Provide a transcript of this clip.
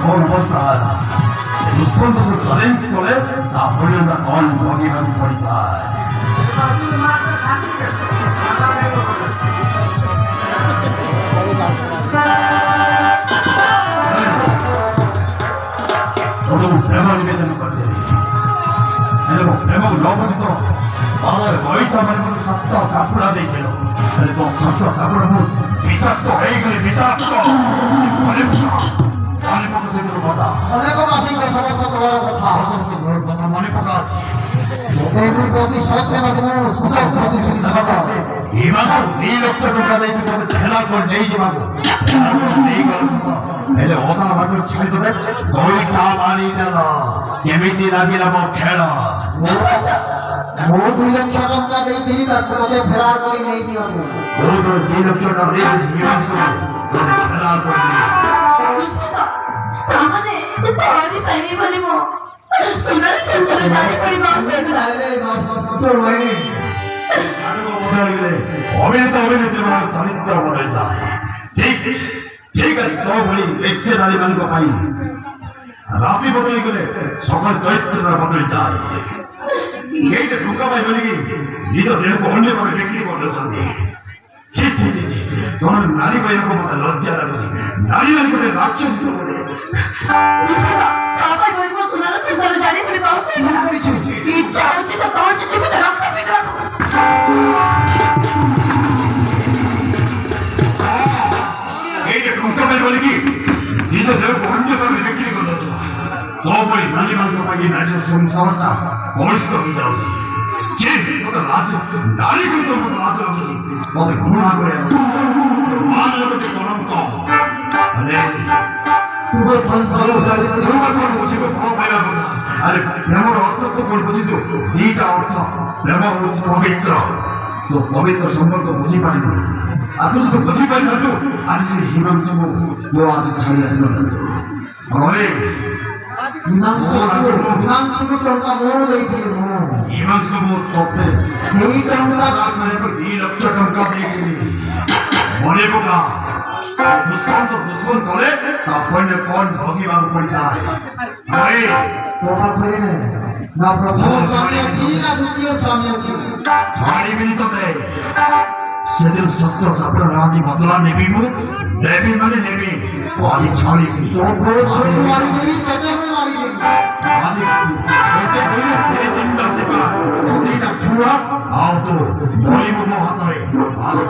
কোন অবস্থা দুশ্মন তো চ্যালেঞ্জ করে তারপরে আমরা কোন ভগি ভাবি পরিতায় প্রেম নিবেদন করতে প্রেম লবজিত আমার বইটা মানে মতো সত্য চাপুড়া দিয়ে গেল তো সত্য চাপুড়া বিষাক্ত হয়ে গেলে বিষাক্ত মনে পকাছে তোর কথা মনে পকাছি সমস্ত তোমার কথা সমস্ত তোর কথা মনে পকাছি খেলা কর নেই যে বাবু নেই গেল ହେଲେ ଅଧା ବାଟ ଛାଡ଼ିଦେବେ ଗୋଇଠା ମାରିଦେଲ କେମିତି ଲାଗିଲା ମୋ ଖେଳ ମୁଁ 2 ଲକ୍ଷ ଟଙ୍କା ଦେଇଥିଲି ତାକୁ ମୋତେ ଫେରାର କରି ନେଇଯିବାକୁ ମୁଁ 2 ଲକ୍ଷ ଟଙ୍କା ଦେଇଛି ଫେରାର କରି অভিনেতা অভিনেত্রী ମାନଙ୍କ ଚରିତ୍ର ବଦଳି ଯାଏ ঠিক আছে তো বলি বেশি নারী ମାନଙ୍କ ପାଇଁ ରାତି ବଦଳି ଗଲେ ସକାଳ ଚରିତ୍ର ବଦଳି ଯାଏ ଏଇଟା ଟଙ୍କା ପାଇ ବୋଲିକି ନିଜ ଦେହକୁ ଅନ୍ୟ ଭାବେ ବିକ୍ରି କରିଦେଉଛନ୍ତି ଛି ଛି ଛି ଛି ତମେ ନାରୀ କହିବାକୁ ମତେ ଲଜ୍ଜା ଲାଗୁଛି ନାରୀ ନାରୀ ଗୋଟେ ରାକ୍ଷସ ଇଚ୍ଛା ହଉଛି ତ ତମ ଜୀବିତ ରକ୍ତ ପିଇବାକୁ बोलिकी निज देव को अन्य भावे बिक्री कर दो तो बड़ी नानी मान को पाई नाच समस्या कलुषित हो जाउछि जे मत लाज नारी को तो मत लाज लागुछि मत घृणा करे मान लोके कलंक अरे तुम संसार उजाड़ी तुम को बुझी को भाव पाइला কথা अरे प्रेमर अर्थ तो कोन बुझी जो दीटा अर्थ प्रेम होछि पवित्र तो पवित्र संबंध बुझी पाइबो आतु तो बुझी पाइ न तो आज से हिमांशु को वो आज छाड़ी आसना ओए हिमांशु को टंका मोर देइथिलु हिमांशु को तोते सेही टंका माने को 2 लक्ष टंका देइथिलि मने पका दुश्मन करे तापने कोन भोगी बाबू पड़िता है ओए तोरा परे ना प्रथम स्वामी अछि ना द्वितीय स्वामी अछि छाड़ी बिनी तो दे সেদিন সত্য চাপড়া রাজি বদলা নেবি মু নেবি মানে নেবি আজি ছাড়ি তো বড় মারি দেবি কত মারি দেবি আজি ওতে বলি ধীরে চিন্তা সেবা ওদিটা ছুয়া আও তো বলিব মহাতরে ভালো